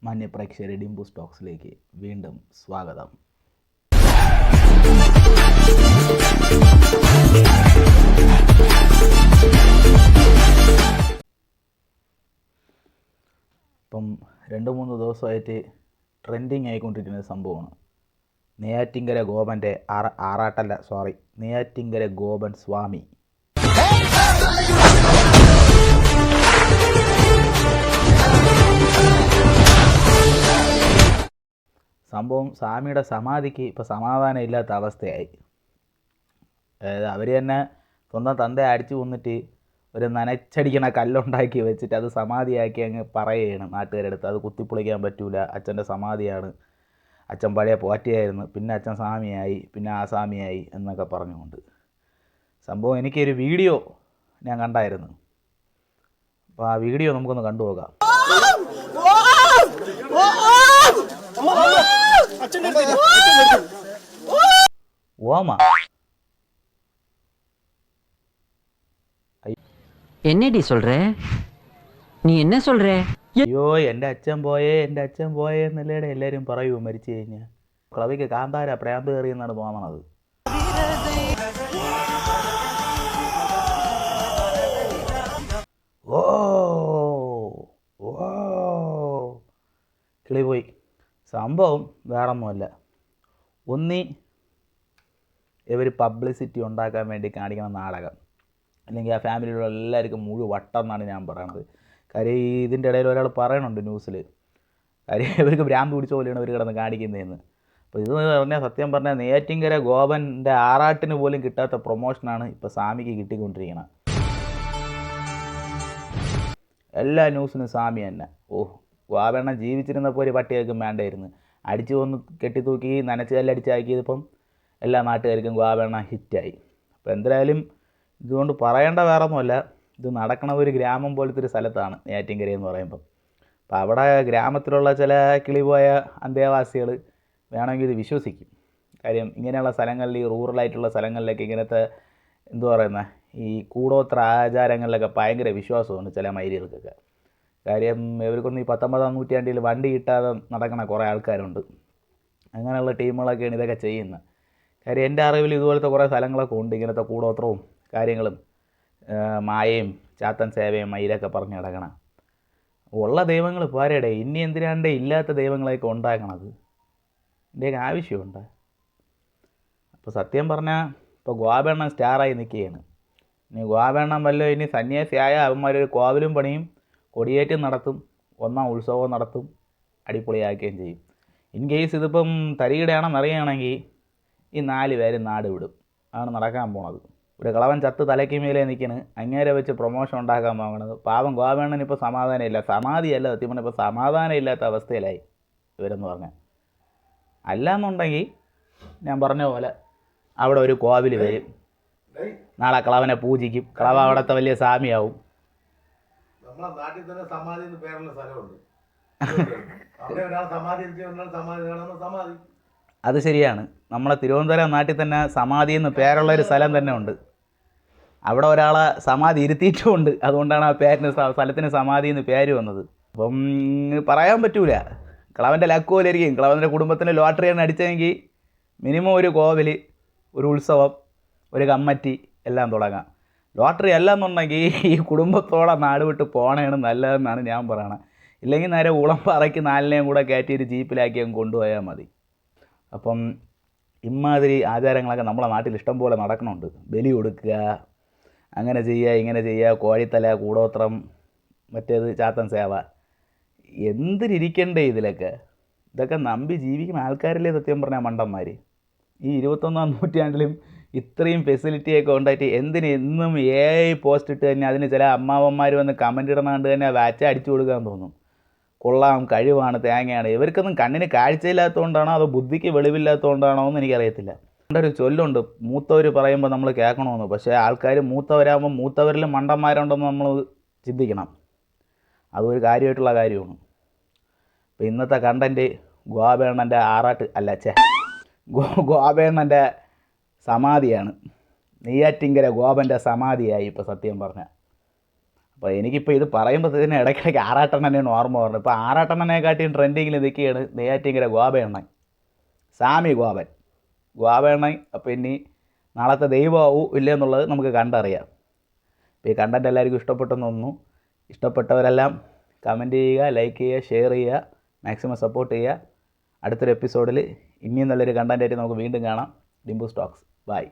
മാന്യപ്രേക്ഷകരെ ഡിംബു സ്റ്റോക്സിലേക്ക് വീണ്ടും സ്വാഗതം. ഇപ്പം 2-3 ദിവസമായിട്ട് ട്രെൻഡിങ് ആയിക്കൊണ്ടിരിക്കുന്ന സംഭവമാണ് നെയ്യാറ്റിൻകര ഗോപൻ്റെ നെയ്യാറ്റിൻകര ഗോപൻ സ്വാമി. സംഭവം സ്വാമിയുടെ സമാധിക്ക് ഇപ്പോൾ സമാധാനം ഇല്ലാത്ത അവസ്ഥയായി. അതായത് അവർ തന്നെ സ്വന്തം തന്തയെ അടിച്ചു കൊന്നിട്ട് ഒരു നനച്ചടിക്കണ കല്ലുണ്ടാക്കി വെച്ചിട്ട് അത് സമാധിയാക്കി അങ്ങ് പറയുകയാണ് നാട്ടുകാരെടുത്ത്. അത് കുത്തിപ്പൊളിക്കാൻ പറ്റൂല, അച്ഛൻ്റെ സമാധിയാണ്, അച്ഛൻ പഴയ പോറ്റിയായിരുന്നു, പിന്നെ അച്ഛൻ സ്വാമിയായി, പിന്നെ ആസാമിയായി എന്നൊക്കെ പറഞ്ഞുകൊണ്ട്. സംഭവം എനിക്കൊരു വീഡിയോ ഞാൻ കണ്ടായിരുന്നു. അപ്പോൾ ആ വീഡിയോ നമുക്കൊന്ന് കണ്ടുപോകാം. ഓമ என்னடி சொல்ற? நீ என்ன சொல்ற? അയ്യോ എൻ്റെ അച്ഛൻ പോയേ എന്നല്ലേടെ എല്ലാവരും പറയൂ മരിച്ചു കഴിഞ്ഞാൽ. ക്ലവിക്ക് കാന്താര പ്രാന്ത് കയറിയെന്നാണ് തോന്നണത്. ഓ ഓ കിളി പോയി. സംഭവം വേറൊന്നുമല്ല, ഒന്നി ഇവർ പബ്ലിസിറ്റി ഉണ്ടാക്കാൻ വേണ്ടി കാണിക്കുന്ന നാടകം, അല്ലെങ്കിൽ ആ ഫാമിലിയിലുള്ള എല്ലാവർക്കും മുഴുവൻ വട്ടം എന്നാണ് ഞാൻ പറയണത്. കാര്യം ഇതിൻ്റെ ഇടയിൽ ഒരാൾ പറയണുണ്ട് ന്യൂസിൽ, കാര്യം ഇവർക്ക് ഭ്രാന്ത് പിടിച്ച പോലെയാണ് ഇവർ കിടന്ന് കാണിക്കുന്നതെന്ന്. അപ്പോൾ ഇത് പറഞ്ഞാൽ സത്യം പറഞ്ഞാൽ നെയ്യാറ്റിൻകര ഗോപൻ്റെ ആറാട്ടിന് പോലും കിട്ടാത്ത പ്രൊമോഷനാണ് ഇപ്പോൾ സ്വാമിക്ക് കിട്ടിക്കൊണ്ടിരിക്കുന്നത്. എല്ലാ ന്യൂസിനും സ്വാമി തന്നെ. ഗോപെണ്ണം ജീവിച്ചിരുന്നപ്പോൾ ഒരു പട്ടികൾക്കും വേണ്ടായിരുന്നു. അടിച്ചു കൊന്ന് കെട്ടിത്തൂക്കി നനച്ച് കല്ലടിച്ചാക്കിയതിപ്പം എല്ലാ നാട്ടുകാർക്കും ഗോപെണ്ണം ഹിറ്റായി. അപ്പോൾ എന്തായാലും ഇതുകൊണ്ട് പറയേണ്ട വേറെ ഒന്നുമല്ല, ഇത് നടക്കണ ഒരു ഗ്രാമം പോലത്തെ ഒരു സ്ഥലത്താണ് നെയ്യാറ്റിൻകര എന്ന് പറയുമ്പം. അപ്പോൾ അവിടെ ഗ്രാമത്തിലുള്ള ചില കിളിപോയ അന്തേവാസികൾ വേണമെങ്കിൽ ഇത് വിശ്വസിക്കും. കാര്യം ഇങ്ങനെയുള്ള സ്ഥലങ്ങളിൽ, ഈ റൂറലായിട്ടുള്ള സ്ഥലങ്ങളിലൊക്കെ ഇങ്ങനത്തെ ഈ കൂടോത്ര ആചാരങ്ങളിലൊക്കെ ഭയങ്കര വിശ്വാസമാണ് ചില മൈരികൾക്കൊക്കെ. കാര്യം ഇവർക്കൊന്നും ഈ 19-ാം നൂറ്റാണ്ടിൽ വണ്ടി കിട്ടാതെ നടക്കണ കുറേ ആൾക്കാരുണ്ട്. അങ്ങനെയുള്ള ടീമുകളൊക്കെയാണ് ഇതൊക്കെ ചെയ്യുന്നത്. കാര്യം എൻ്റെ അറിവിൽ ഇതുപോലത്തെ കുറേ സ്ഥലങ്ങളൊക്കെ ഉണ്ട്, ഇങ്ങനത്തെ കൂടോത്രവും കാര്യങ്ങളും മായയും ചാത്തൻ സേവയും മയിലൊക്കെ പറഞ്ഞ് കിടക്കണം. ഉള്ള ദൈവങ്ങൾ പോരടെ, ഇനി എന്തിനാണ്ട് ഇല്ലാത്ത ദൈവങ്ങളെയൊക്കെ ഉണ്ടാക്കണത്? ഇതിൻ്റെയൊക്കെ ആവശ്യമുണ്ട്. അപ്പോൾ സത്യം പറഞ്ഞാൽ ഇപ്പോൾ ഗോപെണ്ണം സ്റ്റാറായി നിൽക്കുകയാണ്. ഇനി ഗോപെണ്ണം വല്ലോ ഇനി സന്യാസിയായ അവന്മാരൊരു കോവിലും പണിയും, കൊടിയേറ്റും നടത്തും, ഒന്നാം ഉത്സവവും നടത്തും, അടിപൊളിയാക്കുകയും ചെയ്യും. ഇൻ കേസ് ഇതിപ്പം തരികിടയാണെന്ന് അറിയുകയാണെങ്കിൽ ഈ 4 പേരും നാട് വിടും. ആണ് നടക്കാൻ പോണത്. ഒരു കളവൻ ചത്ത് തലയ്ക്ക് മേലെ നിൽക്കണ്, അങ്ങേരെ വെച്ച് പ്രൊമോഷൻ ഉണ്ടാക്കാൻ നോക്കണത്. പാവം ഗോപെണ്ണന് ഇപ്പോൾ സമാധാനമില്ല, സമാധിയല്ല സത്യം പറഞ്ഞാൽ, ഇപ്പോൾ സമാധാനം ഇല്ലാത്ത അവസ്ഥയിലായി ഇവരെന്ന് പറഞ്ഞാൽ. അല്ലാന്നുണ്ടെങ്കിൽ ഞാൻ പറഞ്ഞ പോലെ അവിടെ ഒരു കോവിൽ വരും, നാളെ കളവനെ പൂജിക്കും, കളവ അവിടുത്തെ വലിയ സ്വാമിയാവും. നമ്മളെ നാട്ടിൽ തന്നെ സമാധി എന്ന് പേരുള്ള സ്ഥലമുണ്ട്. അവിടെ ഒരാൾ സമാധി. അത് ശരിയാണ്. നമ്മളെ തിരുവനന്തപുരം നാട്ടിൽ തന്നെ സമാധി എന്ന് പേരുള്ള ഒരു സ്ഥലം തന്നെ ഉണ്ട്. അവിടെ ഒരാളെ സമാധി ഇരുത്തിയിട്ടുമുണ്ട്. അതുകൊണ്ടാണ് ആ പേരിന് സ്ഥലത്തിന് സമാധി എന്ന് പേര് വന്നത്. അപ്പം പറയാൻ പറ്റൂല, കളവൻ്റെ ലക്കോലായിരിക്കും. കളവൻ്റെ കുടുംബത്തിന് ലോട്ടറിയാണ് അടിച്ചതെങ്കിൽ മിനിമം ഒരു കോവിൽ, ഒരു ഉത്സവം, ഒരു കമ്മറ്റി എല്ലാം തുടങ്ങാം. ലോട്ടറി അല്ലെന്നുണ്ടെങ്കിൽ ഈ കുടുംബത്തോടെ നാട് വിട്ട് പോകണതാണ് നല്ലതെന്നാണ് ഞാൻ പറയണത്. ഇല്ലെങ്കിൽ നേരെ ഉളമ്പാറയ്ക്ക് 4നെയും കൂടെ കയറ്റി ഒരു ജീപ്പിലാക്കി അങ്ങ് കൊണ്ടുപോയാൽ മതി. അപ്പം ഇമാതിരി ആചാരങ്ങളൊക്കെ നമ്മളെ നാട്ടിൽ ഇഷ്ടം പോലെ നടക്കണുണ്ട്. ബലി കൊടുക്കുക, അങ്ങനെ ചെയ്യുക, ഇങ്ങനെ ചെയ്യുക, കോഴിത്തല, കൂടോത്രം, മറ്റേത് ചാത്തൻ സേവ, എന്തിരിക്കണ്ടേ ഇതിലൊക്കെ? ഇതൊക്കെ നമ്പി ജീവിക്കുന്ന ആൾക്കാരല്ലേ സത്യം പറഞ്ഞാൽ മണ്ടന്മാർ. ഈ 21-ാം നൂറ്റാണ്ടിലും ഇത്രയും ഫെസിലിറ്റിയൊക്കെ ഉണ്ടായിട്ട് എന്തിന് എന്നും പോസ്റ്റ് ഇട്ട് തന്നെ അതിന് ചില അമ്മാവന്മാർ വന്ന് കമൻ്റ് ഇടണാണ്ട് തന്നെ വാച്ച അടിച്ചു കൊടുക്കാൻ തോന്നും. കൊള്ളാം, കഴിവാണ്, തേങ്ങയാണ്. ഇവർക്കൊന്നും കണ്ണിന് കാഴ്ചയില്ലാത്തതുകൊണ്ടാണോ അതോ ബുദ്ധിക്ക് വെളിവില്ലാത്തതുകൊണ്ടാണോ എന്ന് എനിക്കറിയത്തില്ല. എൻ്റെ ഒരു ചൊല്ലുണ്ട്, മൂത്തവർ പറയുമ്പോൾ നമ്മൾ കേൾക്കണമെന്ന്. പക്ഷേ ആൾക്കാർ മൂത്തവരാകുമ്പോൾ മൂത്തവരിലും മണ്ടന്മാരുണ്ടെന്ന് നമ്മൾ ചിന്തിക്കണം. അതൊരു കാര്യമായിട്ടുള്ള കാര്യമാണ്. ഇപ്പോൾ ഇന്നത്തെ കണ്ടൻറ്റ് ഗോപെണ്ണൻ്റെ ഗോപെണ്ണൻ്റെ സമാധിയാണ്. നെയ്യാറ്റിൻകര ഗോപൻ്റെ സമാധിയായി ഇപ്പോൾ സത്യം പറഞ്ഞാൽ. അപ്പോൾ എനിക്കിപ്പോൾ ഇത് പറയുമ്പോൾ തന്നെ ഇടയ്ക്കിടയ്ക്ക് ആറാട്ടെണ്ണനെയാണ് ഓർമ്മ പറഞ്ഞത്. ഇപ്പോൾ ആറാട്ടെണ്ണനെക്കാട്ടിയും ട്രെൻഡിങ്ങിൽ നിൽക്കുകയാണ് നെയ്യാറ്റിൻകര ഗോപയെണ്ണൻ, സാമി ഗോപയെണ്ണൻ. അപ്പോൾ ഇനി നാളത്തെ ദൈവമാവൂ ഇല്ല എന്നുള്ളത് നമുക്ക് കണ്ടറിയാം. അപ്പോൾ ഈ കണ്ടൻറ്റ് എല്ലാവർക്കും ഇഷ്ടപ്പെട്ടെന്ന് തോന്നുന്നു. ഇഷ്ടപ്പെട്ടവരെല്ലാം കമൻറ്റ് ചെയ്യുക, ലൈക്ക് ചെയ്യുക, ഷെയർ ചെയ്യുക, മാക്സിമം സപ്പോർട്ട് ചെയ്യുക. അടുത്തൊരു എപ്പിസോഡിൽ ഇനിയും നല്ലൊരു കണ്ടൻറ്റായിട്ട് നമുക്ക് വീണ്ടും കാണാം. ഡിംബൂസ് ടോക്സ്. ബൈ.